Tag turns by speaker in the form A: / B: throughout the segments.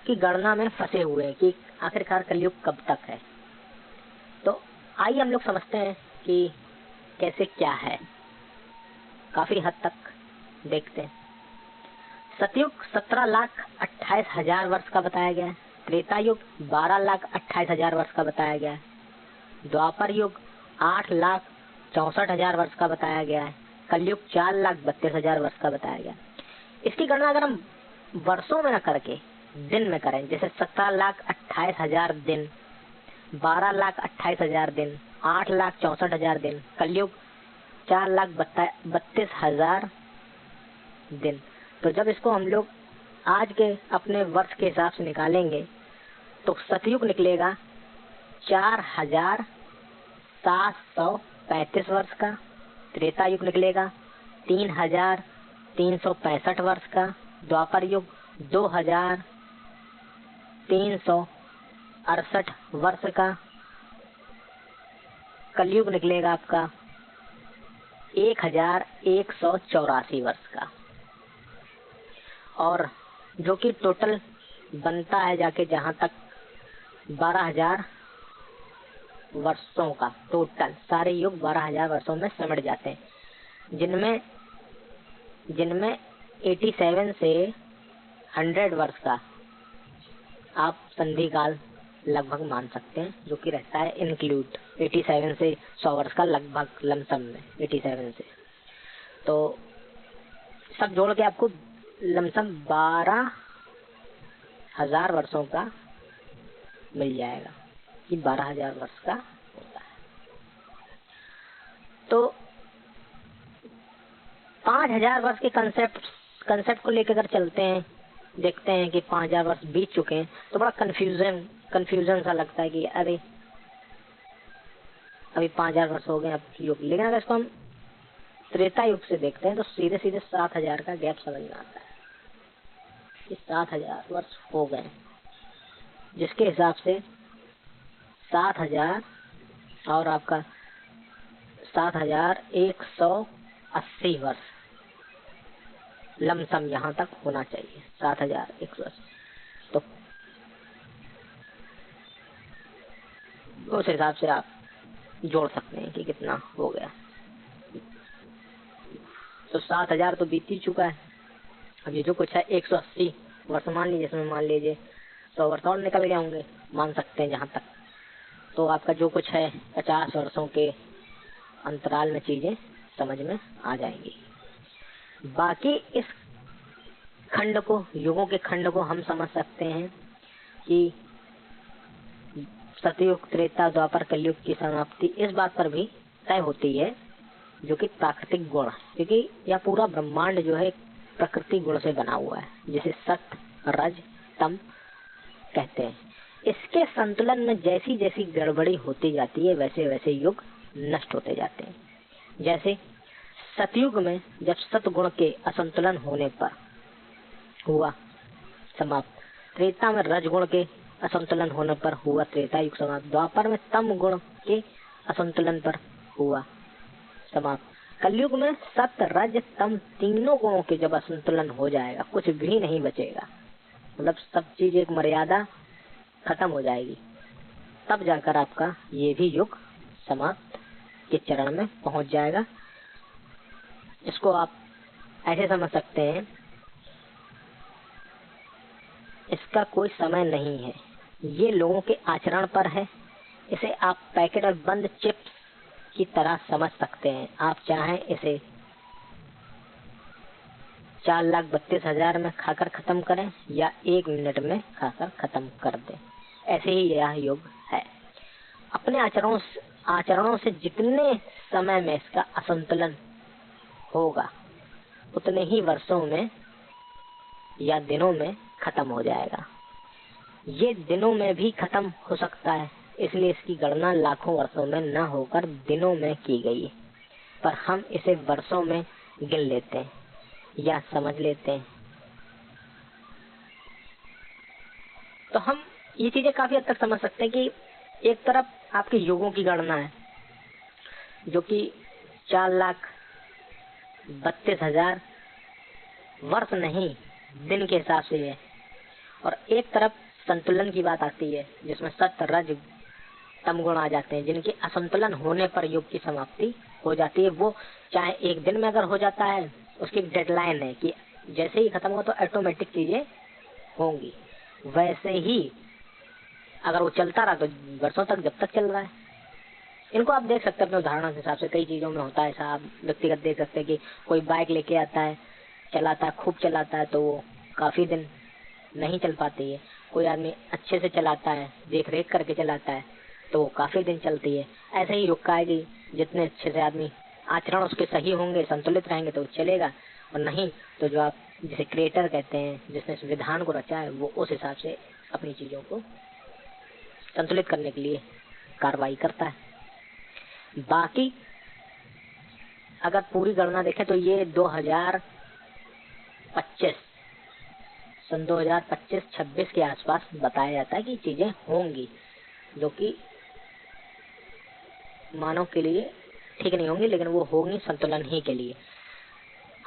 A: की गणना में फंसे हुए हैं कि आखिरकार कलयुग कब तक है। तो आइए हम लोग समझते हैं कि कैसे क्या है, काफी हद तक देखते हैं। सतयुग 17,28,000 वर्ष का बताया गया है। त्रेता युग 12,28,000 वर्ष का बताया गया है। द्वापर युग 8,64,000 वर्ष का बताया गया है। कलयुग 4,32,000 वर्ष का बताया गया। इसकी गणना अगर हम वर्षों में न करके दिन में करें, जैसे 17,28,000 दिन, 12,28,000 दिन, 8,64,000 दिन, कलयुग 4,32,000 दिन, तो जब इसको हम लोग आज के अपने वर्ष के हिसाब से निकालेंगे तो सतयुग निकलेगा 4,735 वर्ष का। त्रेता युग निकलेगा 3,365 वर्ष का। द्वापर युग 2,368 वर्ष का। कलयुग निकलेगा आपका 1,184 वर्ष का। और जो कि टोटल बनता है जाके जहां तक 12,000 वर्षों का। टोटल सारे युग 12,000 वर्षों में सिमट जाते हैं, जिनमें 87 से 100 वर्ष का आप संधि काल लगभग मान सकते हैं, जो कि रहता है इंक्लूड 87 से 100 वर्ष का लगभग लमसम में 87 से। तो सब जोड़ के आपको लमसम 12,000 वर्षों का मिल जाएगा, कि 12,000 वर्ष का होता है। तो 5,000 वर्ष के कंसेप्ट को लेकर अगर चलते हैं, देखते हैं कि 5,000 वर्ष बीत चुके हैं, तो बड़ा कंफ्यूजन सा लगता है कि अरे अभी 5,000 वर्ष हो गए अब युग। लेकिन अगर इसको हम त्रेता युग से देखते हैं तो सीधे 7,000 का गैप समझ में आता है कि 7,000 वर्ष हो गए, जिसके हिसाब से 7,000 और आपका 7,180 वर्ष लमसम यहाँ तक होना चाहिए। 7,180, तो उस हिसाब से आप जोड़ सकते हैं कि कितना हो गया। तो 7,000 तो बीत ही चुका है। अब ये जो कुछ है 180 वर्ष मान लीजिए, इसमें मान लीजिए 100 वर्ष और निकल गए होंगे, मान सकते हैं जहाँ तक। तो आपका जो कुछ है 50 वर्षों के अंतराल में चीजें समझ में आ जाएंगी। बाकी इस खंड को, युगों के खंड को हम समझ सकते हैं कि सतयुग, त्रेता, द्वापर, कलयुग की समाप्ति इस बात पर भी तय होती है, जो कि प्राकृतिक गुण, क्योंकि यह पूरा ब्रह्मांड जो है प्रकृति गुण से बना हुआ है, जिसे सत, रज, तम कहते हैं। इसके संतुलन में जैसी जैसी गड़बड़ी होती जाती है, वैसे वैसे युग नष्ट होते जाते हैं। जैसे सतयुग में जब सतगुण के असंतुलन होने पर हुआ समाप्त, त्रेता में रजगुण के असंतुलन होने पर हुआ त्रेता युग समाप्त, द्वापर में तम गुण के असंतुलन पर हुआ समाप्त, कलयुग में सत, रज, तम तीनों गुणों के जब असंतुलन हो जाएगा, कुछ भी नहीं बचेगा, मतलब सब चीज एक मर्यादा खत्म हो जाएगी, तब जाकर आपका ये भी युग समाप्त के चरण में पहुंच जाएगा। इसको आप ऐसे समझ सकते हैं, इसका कोई समय नहीं है, ये लोगों के आचरण पर है। इसे आप पैकेट और बंद चिप्स की तरह समझ सकते हैं। आप चाहें इसे 4,32,000 में खाकर खत्म करें या 1 मिनट में खाकर खत्म कर दें, ऐसे ही यह युग है। अपने आचरणों से जितने समय में इसका असंतुलन होगा, उतने ही वर्षों में या दिनों में खत्म हो जाएगा। ये दिनों में भी खत्म हो सकता है, इसलिए इसकी गणना लाखों वर्षों में न होकर दिनों में की गई, पर हम इसे वर्षों में गिन लेते हैं या समझ लेते हैं। तो हम ये चीजें काफी हद तक समझ सकते हैं कि एक तरफ आपके युगों की गणना है, जो कि 4,32,000 वर्ष नहीं दिन के हिसाब से है, और एक तरफ संतुलन की बात आती है जिसमें सत्य रज तम गुण आ जाते हैं, जिनके असंतुलन होने पर युग की समाप्ति हो जाती है। वो चाहे एक दिन में अगर हो जाता है, उसकी डेडलाइन है कि जैसे ही खत्म हो तो ऑटोमेटिक चीजें होंगी, वैसे ही अगर वो चलता रहा तो वर्षों तक, जब तक चल रहा है। इनको आप देख सकते हैं अपने उदाहरण के हिसाब से, कई चीजों में होता है ऐसा। आप व्यक्तिगत देख सकते हैं कि कोई बाइक लेके आता है, चलाता है, खूब चलाता है, तो वो काफी दिन नहीं चल पाती है। कोई आदमी अच्छे से चलाता है, देख रेख करके चलाता है, तो वो काफी दिन चलती है। ऐसे ही रुक आएगी, जितने अच्छे से आदमी आचरण उसके सही होंगे, संतुलित रहेंगे तो चलेगा, और नहीं तो जो आप जिसे क्रिएटर कहते हैं, जिसने इस विधान को रचा है, वो उस हिसाब से अपनी चीजों को संतुलित करने के लिए कार्रवाई करता है। बाकी अगर पूरी गणना देखें तो ये 2025 सन 2025-26 के आसपास बताया जाता है कि चीजें होंगी जो कि मानव के लिए ठीक नहीं होंगी, लेकिन वो होंगी संतुलन ही के लिए।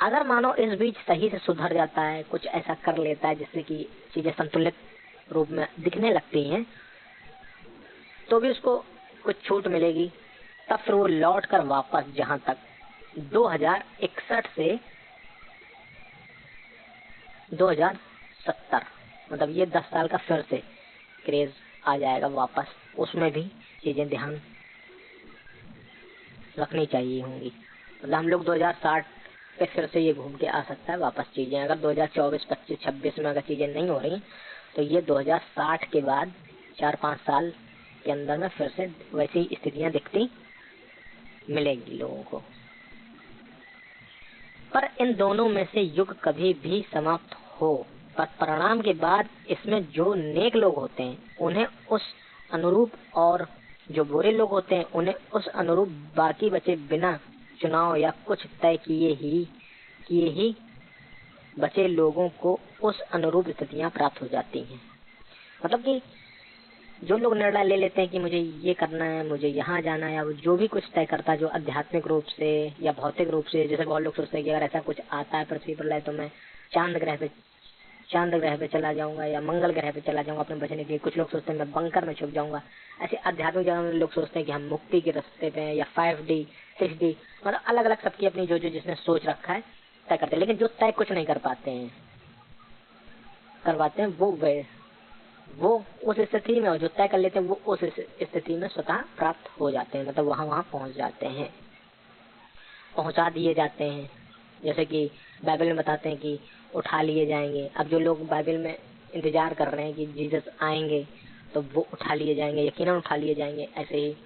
A: अगर मानव इस बीच सही से सुधर जाता है, कुछ ऐसा कर लेता है जिससे कि चीजें संतुलित रूप में दिखने लगती हैं, तो भी उसको कुछ छूट मिलेगी। तब फिर वो लौट कर वापस जहां तक 2061 से 2070, मतलब ये 10 साल का फिर से क्रेज आ जाएगा वापस। उसमें भी चीजें ध्यान रखनी चाहिए होंगी। मतलब हम लोग 2060 पे फिर से ये घूम के आ सकता है वापस चीजें। अगर 2024, 25, 26 में अगर चीजें नहीं हो रही तो ये 2060 के बाद 4-5 साल के अंदर में फिर से वैसी स्थितियां दिखती मिलेंगी लोगों को। पर इन दोनों में से युग कभी भी समाप्त हो, पर परिणाम के बाद इसमें जो नेक लोग होते हैं उन्हें उस अनुरूप, और जो बुरे लोग होते हैं उन्हें उस अनुरूप बाकी बचे बिना चुनाव या कुछ तय किए ही बचे लोगों को उस अनुरूप स्थितियां प्राप्त हो जाती हैं। मतलब कि जो लोग निर्णय ले लेते हैं कि मुझे ये करना है, मुझे यहाँ जाना है, या जो भी कुछ तय करता है, जो आध्यात्मिक रूप से या भौतिक रूप से, जैसे बहुत लोग सोचते हैं कि अगर ऐसा कुछ आता है पृथ्वी पर तो मैं चांद ग्रह पे चला जाऊंगा या मंगल ग्रह पे चला जाऊंगा अपने बचने के लिए। कुछ लोग सोचते हैं मैं बंकर में छुप जाऊंगा। ऐसे आध्यात्मिक जगह में लोग सोचते हैं कि हम मुक्ति के रास्ते पे हैं, या 5D 6D, मतलब अलग अलग सबकी अपनी जो जिसने सोच रखा है तय करते हैं। लेकिन जो तय कुछ नहीं कर पाते हैं, करवाते हैं, वो उस स्थिति में, जो तय कर लेते हैं वो उस स्थिति में स्वतः प्राप्त हो जाते हैं, मतलब वहां पहुंच जाते हैं, पहुंचा दिए जाते हैं। जैसे कि बाइबल में बताते हैं कि उठा लिए जाएंगे। अब जो लोग बाइबल में इंतजार कर रहे हैं कि जीसस आएंगे तो वो उठा लिए जाएंगे, यकीनन उठा लिए जाएंगे। ऐसे ही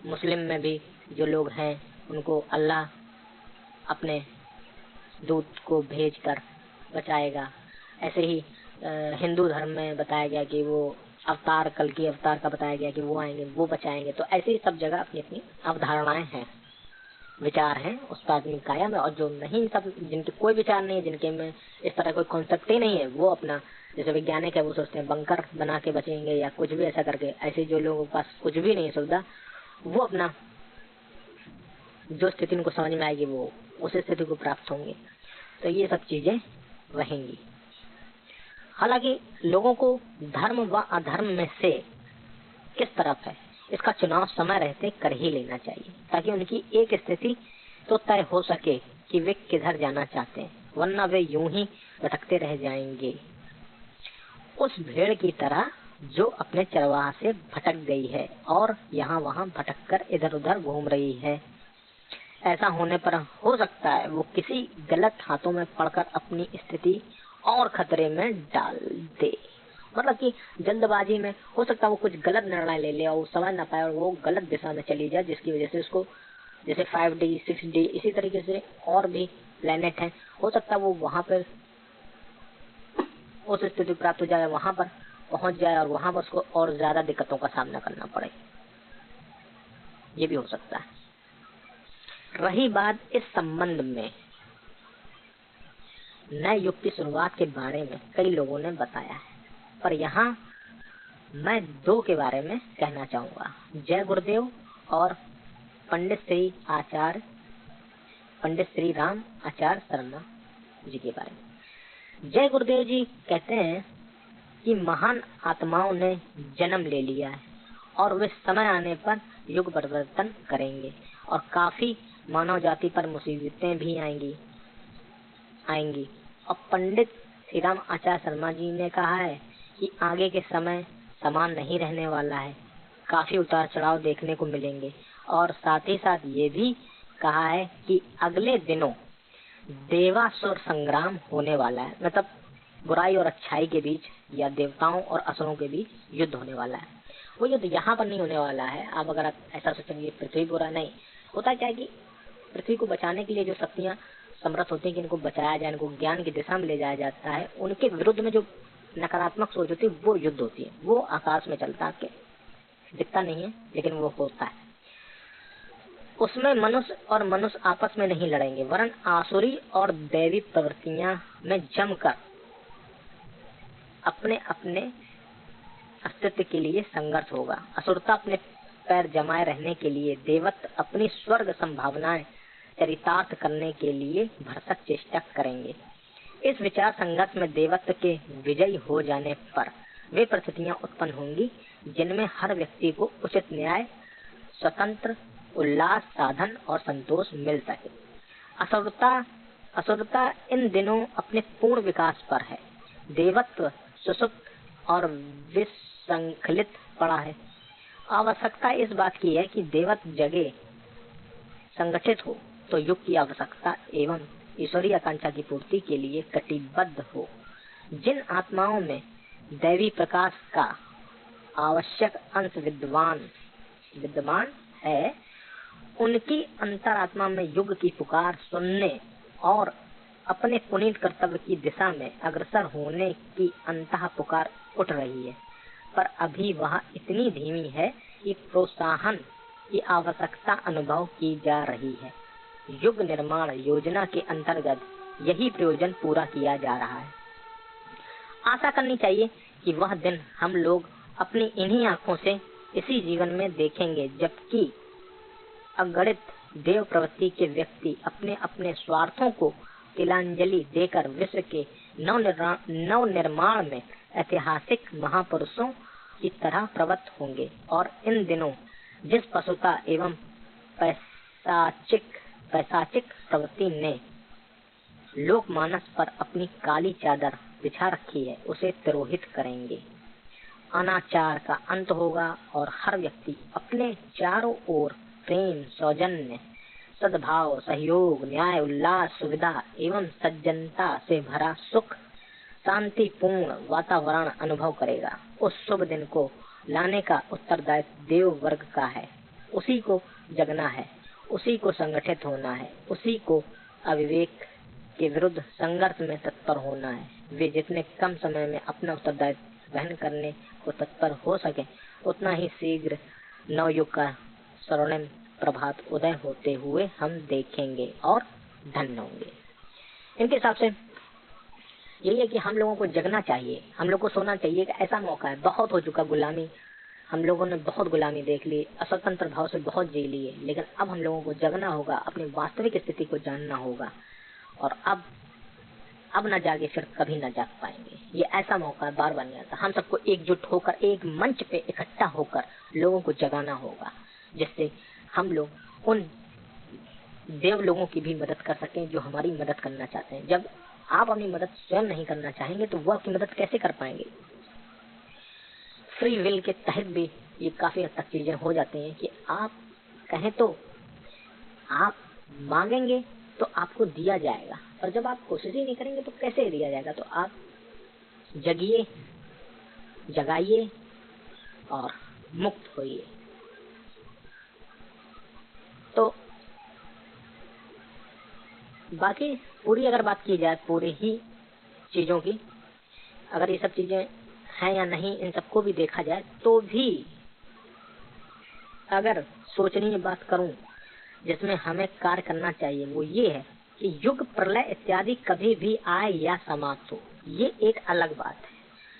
A: मुस्लिम में भी जो लोग हैं उनको अल्लाह अपने दूत को भेजकर बचाएगा। ऐसे ही हिंदू धर्म में बताया गया कि वो अवतार, कल की अवतार का बताया गया कि वो आएंगे, वो बचाएंगे। तो ऐसे ही सब जगह अपनी अपनी अवधारणाएं हैं, विचार हैं उस पर आदमी कायम है। और जो नहीं, सब जिनके कोई विचार नहीं है, जिनके में इस तरह कोई कॉन्सेप्ट ही नहीं है, वो अपना, जैसे वैज्ञानिक है, वो सोचते हैं बंकर बना के बचेंगे या कुछ भी ऐसा करके। ऐसे जो लोगों के पास कुछ भी नहीं है सुविधा, वो अपना जो स्थिति उनको समझ में आएगी वो उस स्थिति को प्राप्त होंगे। तो ये सब चीजें रहेंगी। हालांकि लोगों को धर्म व अधर्म में से किस तरफ है इसका चुनाव समय रहते कर ही लेना चाहिए, ताकि उनकी एक स्थिति तो तय हो सके कि वे किधर जाना चाहते हैं, वरना वे यूं ही भटकते रह जाएंगे, उस भेड़ की तरह जो अपने चरवाहा से भटक गई है और यहाँ वहाँ भटककर इधर उधर घूम रही है। ऐसा होने पर हो सकता है वो किसी गलत हाथों में पड़कर अपनी स्थिति और खतरे में डाल दे। मतलब कि जल्दबाजी में हो सकता है वो कुछ गलत निर्णय ले ले और वो समझ ना पाए और वो गलत दिशा में चली जाए, जिसकी वजह से उसको, जैसे 5D 6D इसी तरीके से और भी प्लेनेट हैं, हो सकता है वो वहां पर उस स्थिति प्राप्त हो जाए, वहां पर पहुंच जाए और वहां पर उसको और ज्यादा दिक्कतों का सामना करना पड़े। ये भी हो सकता है। रही बात इस संबंध में नए युग की शुरुआत के बारे में कई लोगों ने बताया है, पर यहाँ मैं 2 के बारे में कहना चाहूंगा, जय गुरुदेव और पंडित श्री राम आचार्य शर्मा जी के बारे में। जय गुरुदेव जी कहते हैं कि महान आत्माओं ने जन्म ले लिया है और वे समय आने पर युग परिवर्तन करेंगे और काफी मानव जाति पर मुसीबतें भी आएंगी। और पंडित श्री राम आचार्य शर्मा जी ने कहा है कि आगे के समय समान नहीं रहने वाला है, काफी उतार चढ़ाव देखने को मिलेंगे। और साथ ही साथ ये भी कहा है कि अगले दिनों देवासुर संग्राम होने वाला है, मतलब बुराई और अच्छाई के बीच या देवताओं और असुरों के बीच युद्ध होने वाला है। वो युद्ध यहाँ पर नहीं होने वाला है। आप अगर आप ऐसा सोचेंगे पृथ्वी बुरा, नहीं होता। क्या है कि पृथ्वी को बचाने के लिए जो शक्तियाँ समर्थ होती हैं कि इनको बचाया जाए, इनको ज्ञान की दिशा में ले जाया जाता है, उनके विरुद्ध में जो नकारात्मक सोच होती है वो युद्ध होती है। वो आकाश में चलता है, दिखता नहीं है लेकिन वो होता है। उसमें मनुष्य और मनुष्य आपस में नहीं लड़ेंगे, वरन आसुरी और दैवी प्रवृत्तियां में जमकर अपने अपने अस्तित्व के लिए संघर्ष होगा। असुरता अपने पैर जमाए रहने के लिए, देवत्व अपनी स्वर्ग संभावनाएं चरितार्थ करने के लिए भरसक चेष्टा करेंगे। इस विचार संघर्ष में देवत्व के विजयी हो जाने पर वे परिस्थितियां उत्पन्न होंगी जिनमें हर व्यक्ति को उचित न्याय, स्वतंत्र उल्लास, साधन और संतोष मिल सके। असुरता इन दिनों अपने पूर्ण विकास पर है। देवत्व सुसुप्त और विसंखलित पड़ा है। आवश्यकता इस बात की है कि देवत्व जगे, संगठित हो तो युग की आवश्यकता एवं ईश्वरीय आकांक्षा की पूर्ति के लिए कटिबद्ध हो। जिन आत्माओं में दैवी प्रकाश का आवश्यक अंश विद्यमान है, उनकी अंतरात्मा में युग की पुकार सुनने और अपने पुनीत कर्तव्य की दिशा में अग्रसर होने की अंतः पुकार उठ रही है, पर अभी वह इतनी धीमी है कि प्रोत्साहन की आवश्यकता अनुभव की जा रही है। युग निर्माण योजना के अंतर्गत यही प्रयोजन पूरा किया जा रहा है। आशा करनी चाहिए कि वह दिन हम लोग अपनी इन्हीं आंखों से इसी जीवन में देखेंगे, जबकि अगणित देव प्रवृत्ति के व्यक्ति अपने अपने स्वार्थों को तिलांजलि देकर विश्व के नव निर्माण में ऐतिहासिक महापुरुषों की तरह प्रवृत्त होंगे। और इन दिनों जिस पशुता एवं पैशाचिक प्रवृत्ति ने लोकमानस पर अपनी काली चादर बिछा रखी है, उसे तिरोहित करेंगे। अनाचार का अंत होगा और हर व्यक्ति अपने चारों ओर प्रेम, सौजन्य, सद्भाव, सहयोग, न्याय, उल्लास, सुविधा एवं सज्जनता से भरा सुख शांतिपूर्ण वातावरण अनुभव करेगा। उस शुभ दिन को लाने का उत्तरदायित्व देव वर्ग का है। उसी को जगना है, उसी को संगठित होना है, उसी को अविवेक के विरुद्ध संघर्ष में तत्पर होना है। वे जितने कम समय में अपना उत्तरदायित्व वहन करने को तत्पर हो सके, उतना ही शीघ्र नवयुग का स्वर्णिम प्रभात उदय होते हुए हम देखेंगे और धन्य होंगे। इनके हिसाब से यही है कि हम लोगों को जगना चाहिए, हम लोग को सोना चाहिए कि ऐसा मौका है। बहुत हो चुका गुलामी, हम लोगों ने बहुत गुलामी देख ली, अस्वतंत्र भाव से बहुत जी ली है, लेकिन अब हम लोगों को जगना होगा, अपनी वास्तविक स्थिति को जानना होगा। और अब न जागे फिर कभी न जाग पाएंगे। ये ऐसा मौका बार बार नहीं आता। हम सबको एकजुट होकर एक मंच पे इकट्ठा होकर लोगों को जगाना होगा, जिससे हम लोग उन देव लोगों की भी मदद कर सकें जो हमारी मदद करना चाहते हैं। जब आप अपनी मदद स्वयं नहीं करना चाहेंगे तो वो आपकी मदद कैसे कर पाएंगे। फ्री विल के तहत भी ये काफी हद तक चीजें हो जाती हैं कि आप कहें तो आप मांगेंगे तो आपको दिया जाएगा, और जब आप कोशिश ही नहीं करेंगे तो कैसे दिया जाएगा। तो आप जगिए, जगाइए और मुक्त होइए। तो बाकी पूरी अगर बात की जाए पूरी ही चीजों की, अगर ये सब चीजें हैं या नहीं इन सबको भी देखा जाए, तो भी अगर सोचनीय बात करूं जिसमें हमें कार्य करना चाहिए, वो ये है कि युग प्रलय इत्यादि कभी भी आए या समाप्त हो, ये एक अलग बात है।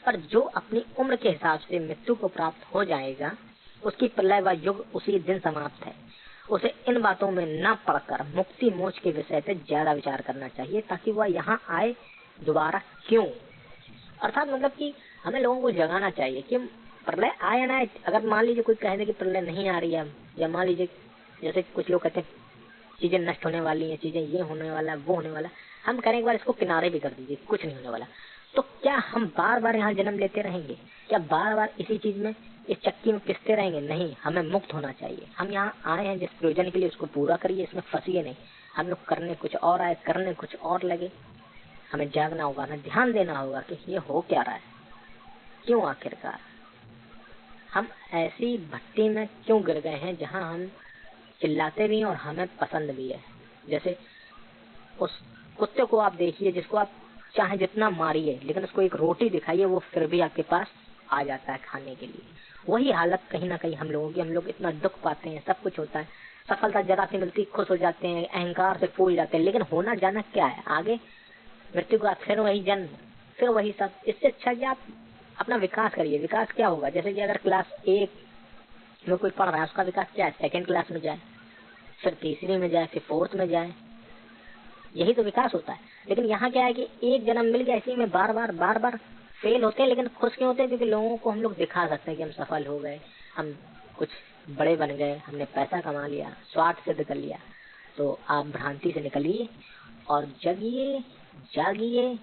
A: पर जो अपनी उम्र के हिसाब से मृत्यु को प्राप्त हो जाएगा, उसकी प्रलय व युग उसी दिन समाप्त है। उसे इन बातों में न पड़कर मुक्ति मोक्ष के विषय पे ज्यादा विचार करना चाहिए, ताकि वह यहाँ आए दोबारा क्यों। अर्थात मतलब कि हमें लोगों को जगाना चाहिए कि प्रलय आए ना आए, अगर मान लीजिए कोई कह दे कि प्रलय नहीं आ रही है, या मान लीजिए जैसे कुछ लोग कहते हैं चीजें नष्ट होने वाली हैं, चीजें ये होने वाला वो होने वाला, हम करें एक बार इसको किनारे भी कर दीजिए, कुछ नहीं होने वाला। तो क्या हम बार बार यहाँ जन्म लेते रहेंगे? क्या बार बार इसी चीज में, इस चक्की में पिसते रहेंगे? नहीं, हमें मुक्त होना चाहिए। हम यहाँ आए हैं जिस प्रयोजन के लिए, उसको पूरा करिए, इसमें फंसिए नहीं। हम लोग करने कुछ और आए, करने कुछ और लगे। हमें जागना होगा, हमें ध्यान देना होगा कि ये हो क्या रहा है, क्यों आखिरकार हम ऐसी भट्टी में क्यों गिर गए हैं जहाँ हम चिल्लाते भी हैं और हमें पसंद भी है। जैसे उस कुत्ते को आप देखिए जिसको आप चाहे जितना मारिए, लेकिन उसको एक रोटी दिखाइए वो फिर भी आपके पास आ जाता है खाने के लिए। वही हालत कहीं ना कहीं हम लोगों की, हम लोग इतना दुख पाते हैं, सब कुछ होता है, सफलता जरा सी मिलती खुश हो जाते हैं, अहंकार से फूल जाते हैं, लेकिन होना जाना क्या है आगे? मृत्यु के बाद फिर वही जन्म, फिर वही सब। इससे अच्छा कि आप अपना विकास करिए। विकास क्या होगा? जैसे कि अगर क्लास 1 में कोई पढ़ रहा है, उसका विकास क्या है? सेकंड क्लास में जाए, फिर तीसरी में जाए, फिर फोर्थ में जाए, यही तो विकास होता है। लेकिन यहाँ क्या है कि एक जन्म मिल गया, इसी में बार बार फेल होते हैं, लेकिन खुश क्यों होते हैं? क्योंकि लोगों को हम लोग दिखा सकते हैं कि हम सफल हो गए, हम कुछ बड़े बन गए, हमने पैसा कमा लिया, स्वार्थ सिद्ध कर लिया। तो आप भ्रांति से निकलिए और जगिए, जागिए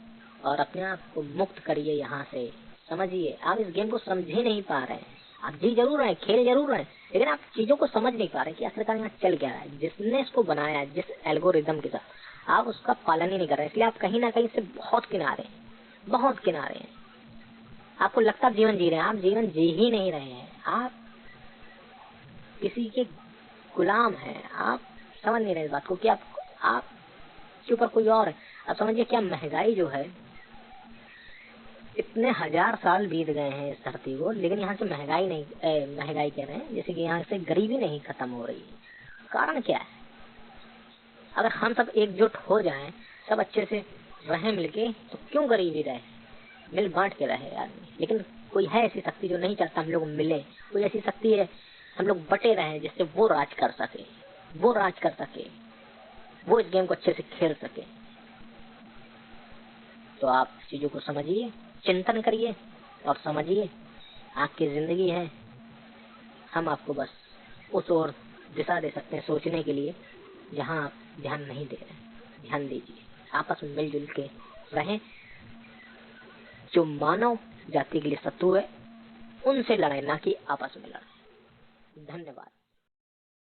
A: और अपने आप को मुक्त करिए यहाँ से। समझिए, आप इस गेम को समझ ही नहीं पा रहे हैं। आप जी जरूर रहे हैं, खेल जरूर रहे हैं, लेकिन आप चीजों को समझ नहीं पा रहे कि आखिरकार यहाँ चल क्या रहा है। जिसने इसको बनाया है, जिस एल्गोरिदम के साथ, आप उसका पालन ही नहीं कर रहे, इसलिए आप कहीं ना कहीं से बहुत किनारे हैं, बहुत किनारे हैं। आपको लगता है जीवन जी रहे हैं, आप जीवन जी ही नहीं रहे हैं, आप किसी के गुलाम हैं। आप समझ नहीं रहे इस बात को कि आप के ऊपर कोई और है। अब समझिए क्या महंगाई जो है, इतने 1000 साल बीत गए हैं इस धरती को, लेकिन यहाँ से महंगाई नहीं, महंगाई कह रहे हैं, जैसे कि यहाँ से गरीबी नहीं खत्म हो रही है। कारण क्या है? अगर हम सब एकजुट हो जाएं, सब अच्छे से रहें मिलके, तो क्यों गरीबी रहे? मिल बांट के रहे आदमी। लेकिन कोई है ऐसी शक्ति जो नहीं चाहता हम लोग मिले, कोई ऐसी शक्ति है हम लोग बटे रहे जिससे वो राज कर सके, वो राज कर सके, वो इस गेम को अच्छे से खेल सके। तो आप चीजों को समझिए, चिंतन करिए और समझिए, आपकी जिंदगी है। हम आपको बस उस ओर दिशा दे सकते हैं सोचने के लिए जहाँ आप ध्यान नहीं दे रहे। ध्यान दीजिए, आपस में मिलजुल के रहें। जो मानव जाति के लिए शत्रु है, उनसे लड़े, ना कि आपस में लड़े। धन्यवाद।